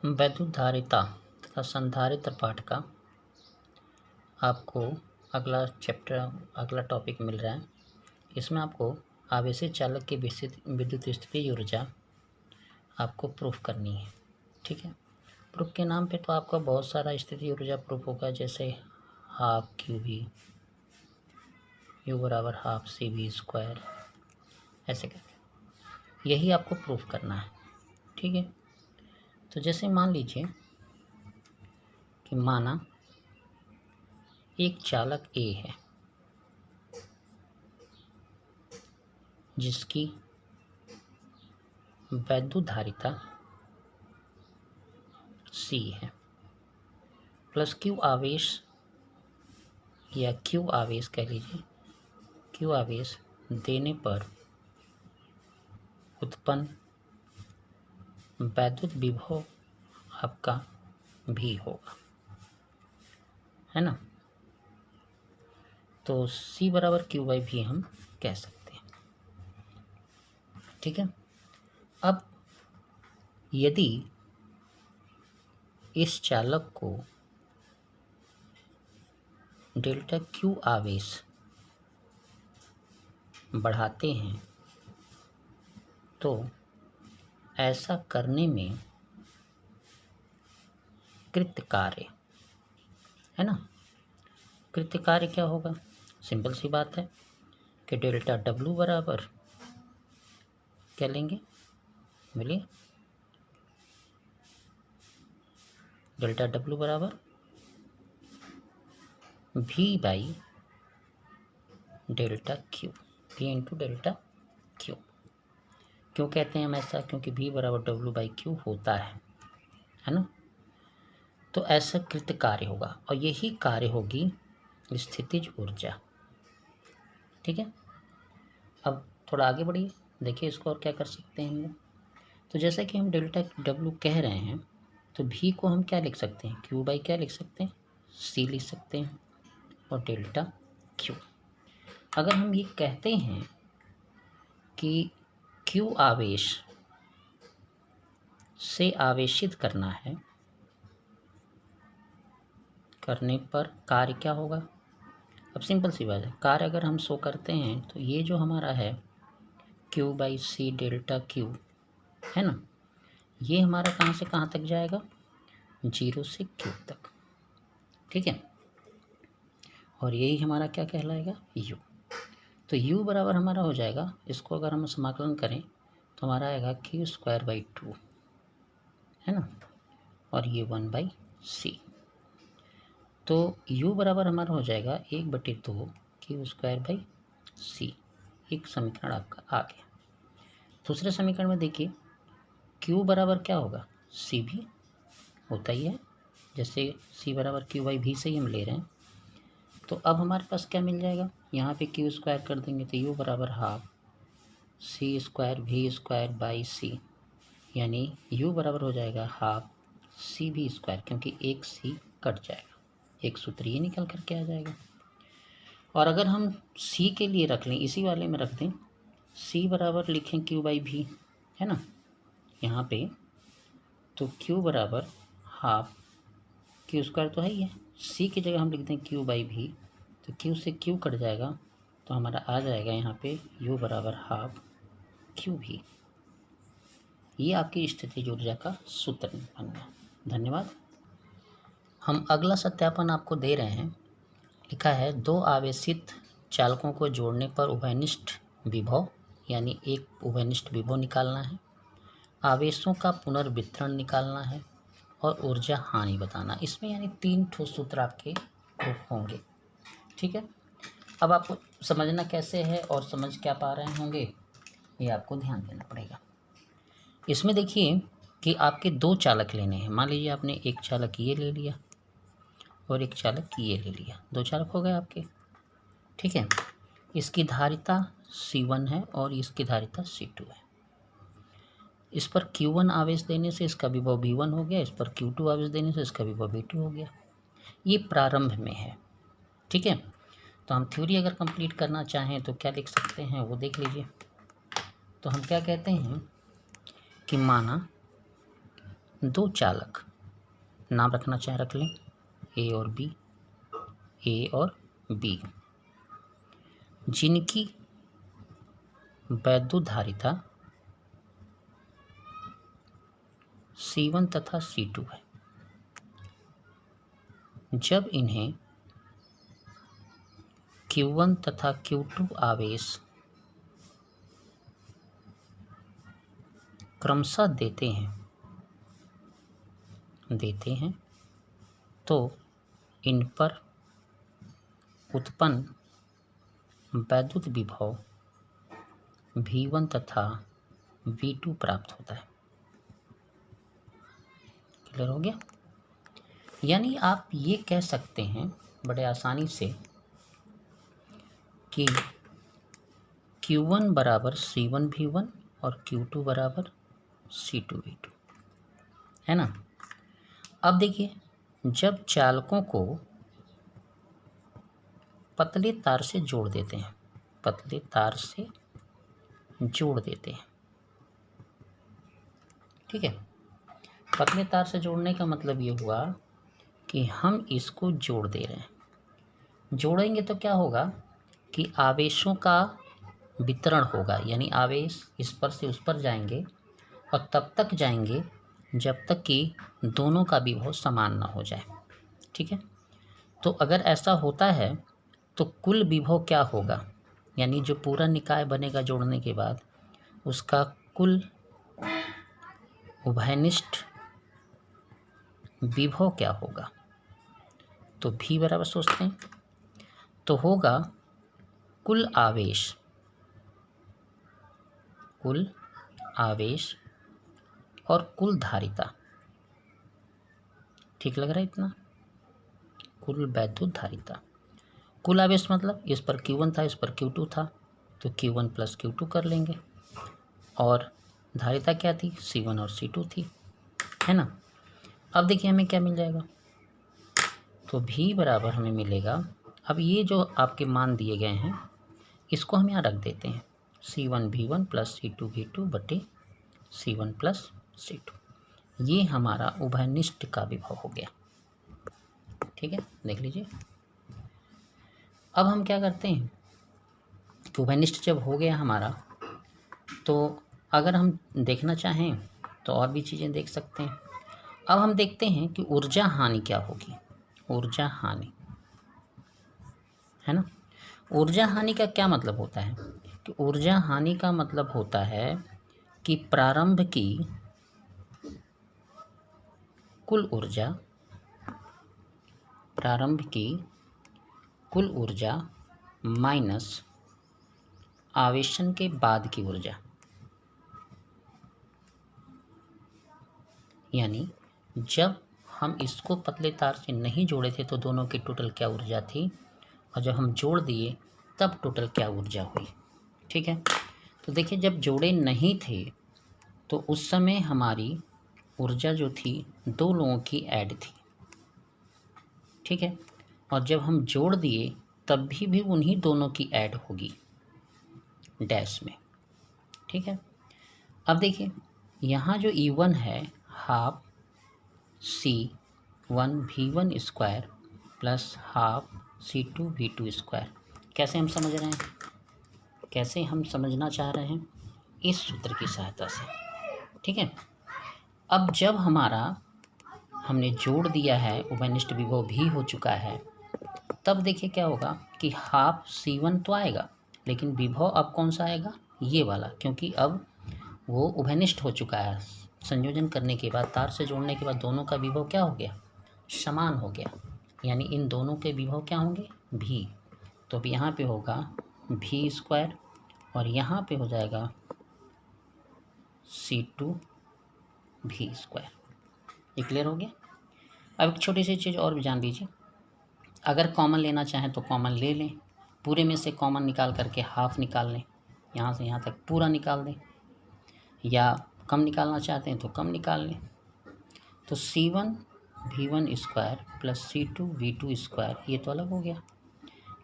वैद्युत धारिता तथा संधारित्र पाठ का आपको अगला टॉपिक मिल रहा है। इसमें आपको आवेशित चालक की विद्युत स्थितिज ऊर्जा आपको प्रूफ करनी है। ठीक है, प्रूफ के नाम पे तो आपका बहुत सारा स्थितिज ऊर्जा प्रूफ होगा, जैसे हाफ क्यू वी यू बराबर हाफ सी वी स्क्वायर, ऐसे करके यही आपको प्रूफ करना है। ठीक है, तो जैसे मान लीजिए कि माना एक चालक ए है जिसकी वैद्युत धारिता C है प्लस Q आवेश या Q आवेश कह लीजिए, Q आवेश देने पर उत्पन्न वैद्युत विभव आपका भी होगा, है ना। तो C बराबर Q बाई भी हम कह सकते हैं। ठीक है, अब यदि इस चालक को डेल्टा Q आवेश बढ़ाते हैं तो ऐसा करने में कृत कार्य, है ना, कृत कार्य क्या होगा, सिंपल सी बात है कि डेल्टा W बराबर क्या लेंगे, बोलिए, डेल्टा W बराबर V by delta Q, V into delta Q। क्यों कहते हैं हम ऐसा, क्योंकि V बराबर W बाई Q होता है ना। तो ऐसा कृत कार्य होगा और यही कार्य होगी स्थितिज ऊर्जा। ठीक है, अब थोड़ा आगे बढ़िए, देखिए इसको और क्या कर सकते हैं हम लोग। तो जैसा कि हम डेल्टा W कह रहे हैं तो V को हम क्या लिख सकते हैं, Q बाई क्या लिख सकते हैं, C लिख सकते हैं, और डेल्टा Q। अगर हम ये कहते हैं कि Q आवेश से आवेशित करना है, करने पर कार्य क्या होगा। अब सिंपल सी बात है, कार्य अगर हम शो करते हैं तो ये जो हमारा है Q by C delta Q है ना, ये हमारा कहाँ से कहाँ तक जाएगा, 0 से Q तक। ठीक है, और यही हमारा क्या कहलाएगा, U। तो U बराबर हमारा हो जाएगा, इसको अगर हम समाकलन करें तो हमारा आएगा Q स्क्वायर बाई 2, है ना, और ये 1 बाई C। तो U बराबर हमारा हो जाएगा 1/2 Q स्क्वायर बाई C। एक समीकरण आपका आ गया। दूसरे समीकरण में देखिए Q बराबर क्या होगा, C भी होता ही है, जैसे C बराबर Q बाई भी से ही हम ले रहे हैं। तो अब हमारे पास क्या मिल जाएगा, यहाँ पे Q स्क्वायर कर देंगे तो U बराबर half C square V square by C, यानी U बराबर हो जाएगा हाफ C भी स्क्वायर, क्योंकि एक C कट जाएगा, एक सूत्र ये निकल करके आ जाएगा। और अगर हम C के लिए रख लें, इसी वाले में रख दें, C बराबर लिखें Q बाई भी, है ना, यहाँ पे तो Q बराबर हाफ Q स्क्वायर तो है ही है, C की जगह हम लिख दें Q बाई भी, तो Q से Q कट जाएगा तो हमारा आ जाएगा यहाँ पे U बराबर हाफ Q भी। ये आपकी स्थितिज ऊर्जा का सूत्र बन गया। धन्यवाद। हम अगला सत्यापन आपको दे रहे हैं। लिखा है, दो आवेशित चालकों को जोड़ने पर उभयनिष्ठ विभव, यानी एक उभयनिष्ठ विभव निकालना है, आवेशों का पुनर्वितरण निकालना है और ऊर्जा हानि बताना। इसमें यानी 3 ठोस सूत्र आपके प्रूफ होंगे। ठीक है, अब आपको समझना कैसे है और समझ क्या पा रहे होंगे, ये आपको ध्यान देना पड़ेगा। इसमें देखिए कि आपके 2 चालक लेने हैं। मान लीजिए आपने एक चालक ये ले लिया और एक चालक ये ले लिया, 2 चालक हो गए आपके। ठीक है, इसकी धारिता C1 है और इसकी धारिता C2 है। इस पर Q1 आवेश देने से इसका विभव V1 हो गया, इस पर Q2 आवेश देने से इसका विभव V2 हो गया। ये प्रारंभ में है। ठीक है, तो हम थ्योरी अगर कंप्लीट करना चाहें तो क्या लिख सकते हैं वो देख लीजिए। तो हम क्या कहते हैं कि माना दो चालक, नाम रखना चाहे रख लें, ए और बी, जिनकी वैद्युत धारिता C1 तथा C2 है। जब इन्हें Q1 तथा Q2 आवेश क्रमशः देते हैं तो इन पर उत्पन्न वैद्युत विभव V1 तथा V2 प्राप्त होता है। क्लियर हो गया? यानी आप ये कह सकते हैं बड़े आसानी से कि Q1 बराबर C1 V1 और Q2 बराबर C2 V2, है ना। अब देखिए, जब चालकों को पतले तार से जोड़ देते हैं, ठीक है। पतले तार से जोड़ने का मतलब ये हुआ कि हम इसको जोड़ दे रहे हैं। जोड़ेंगे तो क्या होगा कि आवेशों का वितरण होगा, यानी आवेश इस पर से उस पर जाएंगे और तब तक जाएंगे जब तक कि दोनों का विभव समान ना हो जाए, ठीक है। तो अगर ऐसा होता है तो कुल विभव क्या होगा, यानी जो पूरा निकाय बनेगा जोड़ने के बाद उसका कुल उभयनिष्ठ विभव क्या होगा। तो भी बराबर सोचते हैं तो होगा कुल आवेश और कुल धारिता। ठीक लग रहा है इतना? कुल वैद्युत धारिता, कुल आवेश मतलब इस पर Q1 था, इस पर Q2 था, तो Q1 प्लस Q2 कर लेंगे, और धारिता क्या थी, C1 और C2 थी, है ना। अब देखिए हमें क्या मिल जाएगा, तो V बराबर हमें मिलेगा, अब ये जो आपके मान दिए गए हैं इसको हम यहाँ रख देते हैं, C1 V1 plus C2 V2 बटे C1 प्लस C2, ये हमारा उभयनिष्ठ का विभव हो गया। ठीक है, देख लीजिए। अब हम क्या करते हैं कि उभयनिष्ठ जब हो गया हमारा, तो अगर हम देखना चाहें तो और भी चीज़ें देख सकते हैं। अब हम देखते हैं कि ऊर्जा हानि क्या होगी। ऊर्जा हानि, है ना। ऊर्जा हानि का क्या मतलब होता है कि ऊर्जा हानि का मतलब होता है कि प्रारंभ की कुल ऊर्जा माइनस आवेशन के बाद की ऊर्जा, यानी जब हम इसको पतले तार से नहीं जोड़े थे तो दोनों की टोटल क्या ऊर्जा थी, और जब हम जोड़ दिए तब टोटल क्या ऊर्जा हुई। ठीक है, तो देखिए जब जोड़े नहीं थे तो उस समय हमारी ऊर्जा जो थी दो लोगों की ऐड थी, ठीक है, और जब हम जोड़ दिए तब भी उन्हीं दोनों की ऐड होगी डैश में। ठीक है, अब देखिए यहाँ जो E1 है half C1 V1 square plus half C2 V2 square, कैसे हम समझ रहे हैं, कैसे हम समझना चाह रहे हैं, इस सूत्र की सहायता से। ठीक है, अब जब हमने जोड़ दिया है, उभयनिष्ठ विभव भी हो चुका है, तब देखिए क्या होगा कि हाफ C1 तो आएगा, लेकिन विभव अब कौन सा आएगा, ये वाला, क्योंकि अब वो उभयनिष्ठ हो चुका है। संयोजन करने के बाद, तार से जोड़ने के बाद दोनों का विभव क्या हो गया, समान हो गया, यानी इन दोनों के विभव क्या होंगे, भी। तो अब यहाँ पे होगा V स्क्वायर और यहाँ पे हो जाएगा C2 V स्क्वायर। ये क्लियर हो गया। अब एक छोटी सी चीज़ और भी जान लीजिए, अगर कॉमन लेना चाहें तो कॉमन ले लें, पूरे में से कॉमन निकाल करके हाफ निकाल लें, यहाँ से यहाँ तक पूरा निकाल दें, या कम निकालना चाहते हैं तो कम निकाल लें। तो C1 V1 square plus C2 V2 square, ये तो अलग हो गया।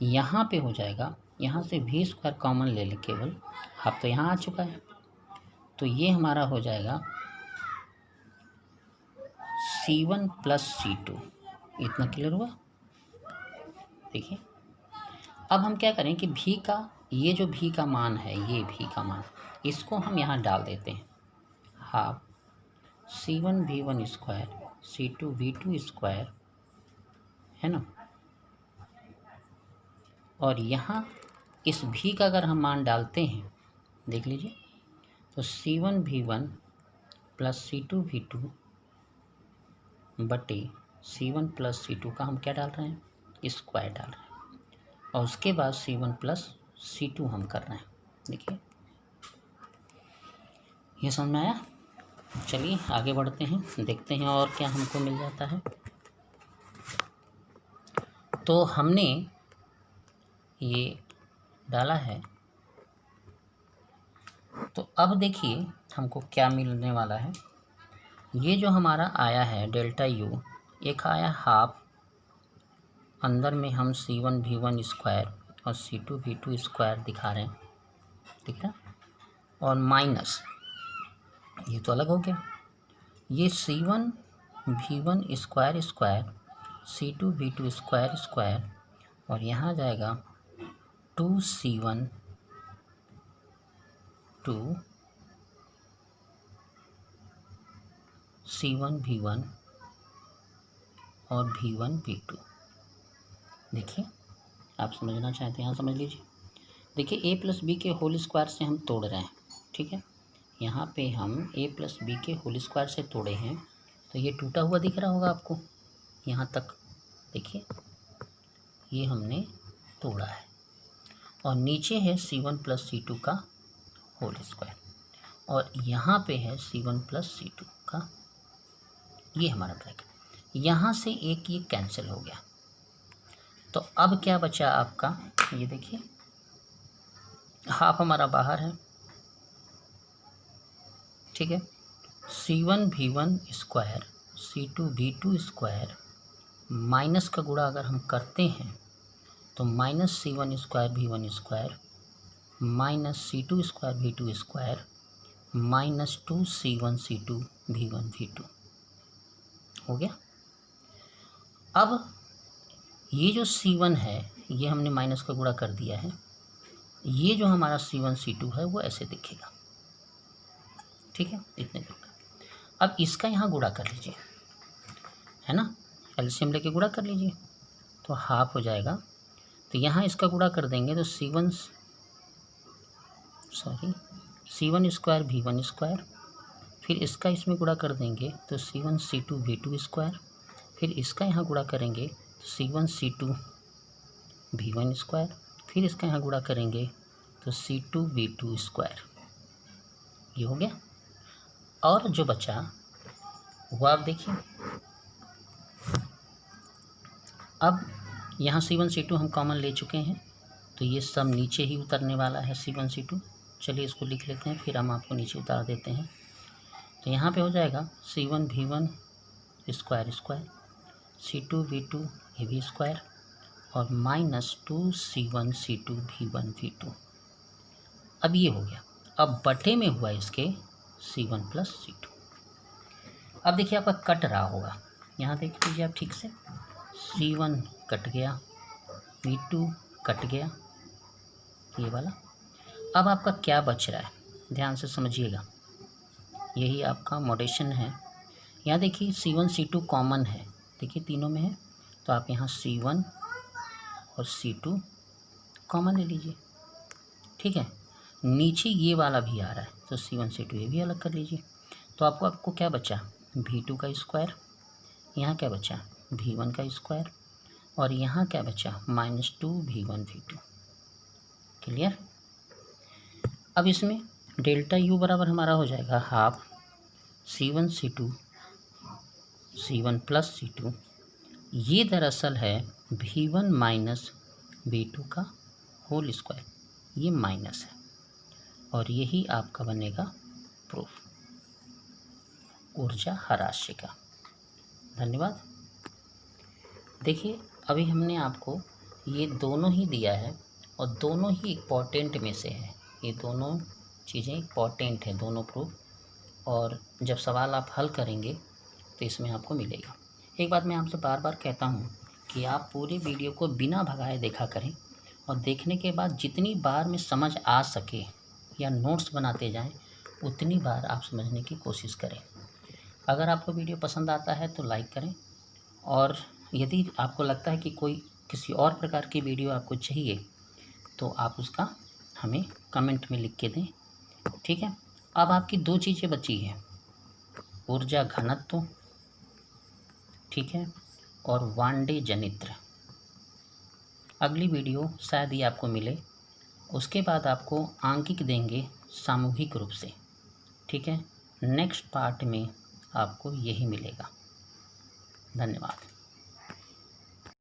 यहाँ पे हो जाएगा, यहाँ से V स्क्वायर कॉमन ले लें केवल, हाफ तो यहाँ आ चुका है, तो ये हमारा हो जाएगा C1 प्लस C2। इतना क्लियर हुआ? देखिए अब हम क्या करें कि भी का ये जो भी का मान है, ये भी का मान, इसको हम यहाँ डाल देते हैं। Half C1 V1 square C2 V2 square, है ना। और यहाँ इस भी का अगर हम मान डालते हैं, देख लीजिए, तो C1 V1 plus C2 V2 बटे C1 प्लस C2 का हम क्या डाल रहे हैं? स्क्वायर डाल रहे हैं। और उसके बाद C1 प्लस C2 हम कर रहे हैं। देखिए ये समझ में आया? चलिए आगे बढ़ते हैं, देखते हैं और क्या हमको मिल जाता है। तो हमने ये डाला है, तो अब देखिए हमको क्या मिलने वाला है। ये जो हमारा आया है डेल्टा यू, एक आया हाफ, अंदर में हम C1 V1 स्क्वायर और C2 V2 स्क्वायर दिखा रहे हैं, ठीक है। और माइनस ये तो अलग हो गया, ये C1 V1 square square C2 V2 square square, और यहाँ जाएगा 2C1 C1 V1 और V1 V2। देखिए आप समझना चाहते हैं यहाँ समझ लीजिए। देखिए ए प्लस बी के होल स्क्वायर से हम तोड़ रहे हैं, ठीक है। यहाँ पे हम ए प्लस बी के होल स्क्वायर से तोड़े हैं, तो ये टूटा हुआ दिख रहा होगा आपको यहाँ तक। देखिए ये हमने तोड़ा है, और नीचे है C1 प्लस C2 का होल स्क्वायर, और यहाँ पे है C1 प्लस C2 का, ये हमारा ब्रैकेट। यहाँ से एक ये कैंसिल हो गया, तो अब क्या बचा आपका, ये देखिए हाफ हमारा बाहर है, ठीक है। C1 V1 square C2 V2 square minus का गुणा अगर हम करते हैं तो minus C1 square V1 square minus C2 square V2 square minus 2C1 C2 V1 V2 हो गया। अब ये जो C1 है ये हमने माइनस का गुणा कर दिया है, ये जो हमारा C1 C2 है वो ऐसे दिखेगा, ठीक है, इतने दूर का। अब इसका यहाँ गुणा कर लीजिए, है ना, एलसीएम लेके गुणा कर लीजिए, तो हाफ हो जाएगा। तो यहाँ इसका गुणा कर देंगे तो C1 स्क्वायर V1 स्क्वायर, फिर इसका इसमें गुणा कर देंगे तो C1 C2 V2 स्क्वायर, फिर इसका यहाँ गुणा करेंगे तो C1 C2 V1 स्क्वायर, फिर इसका यहाँ गुणा करेंगे तो C2 V2 स्क्वायर। ये हो गया। और जो बचा वो आप देखिए, अब यहाँ C1 C2 हम कॉमन ले चुके हैं, तो ये सब नीचे ही उतरने वाला है C1 C2। चलिए इसको लिख लेते हैं, फिर हम आपको नीचे उतार देते हैं। तो यहाँ पे हो जाएगा C1 V1 square square C2 V2 ये भी स्क्वायर और minus 2C1 C2 V1 V2। अब ये हो गया। अब बटे में हुआ इसके C1 प्लस C2। अब देखिए आपका कट रहा होगा, यहाँ देख लीजिए आप ठीक से, C1 कट गया, V2 कट गया, ये वाला। अब आपका क्या बच रहा है, ध्यान से समझिएगा, यही आपका मॉडेशन है। यहाँ देखिए C1 C2 कॉमन है, देखिए तीनों में है, तो आप यहाँ C1 और C2 कॉमन ले लीजिए, ठीक है। नीचे ये वाला भी आ रहा है तो C1 C2 ये भी अलग कर लीजिए। तो आपको क्या बचा, V2 का स्क्वायर, यहाँ क्या बचा V1 का स्क्वायर, और यहाँ क्या बचा माइनस 2 V1 V2। क्लियर। अब इसमें डेल्टा U बराबर हमारा हो जाएगा half C1 C2 C1 plus C2। ये दरअसल है V1 माइनस V2 का होल स्क्वायर, ये माइनस है, और यही आपका बनेगा प्रूफ ऊर्जा हराशि का। धन्यवाद। देखिए अभी हमने आपको ये दोनों ही दिया है, और दोनों ही इम्पॉर्टेंट में से है, ये दोनों चीज़ें इम्पॉर्टेंट है, दोनों प्रूफ। और जब सवाल आप हल करेंगे तो इसमें आपको मिलेगा। एक बात मैं आपसे बार बार कहता हूँ कि आप पूरी वीडियो को बिना भगाए देखा करें, और देखने के बाद जितनी बार में समझ आ सके या नोट्स बनाते जाएं, उतनी बार आप समझने की कोशिश करें। अगर आपको वीडियो पसंद आता है तो लाइक करें, और यदि आपको लगता है कि कोई किसी और प्रकार की वीडियो आपको चाहिए तो आप उसका हमें कमेंट में लिख के दें। ठीक है, अब आपकी 2 चीज़ें बची हैं, ऊर्जा घनत्व, ठीक है, और वांडे जनित्र। अगली वीडियो शायद ही आपको मिले, उसके बाद आपको आंकिक देंगे सामूहिक रूप से। ठीक है, नेक्स्ट पार्ट में आपको यही मिलेगा। धन्यवाद।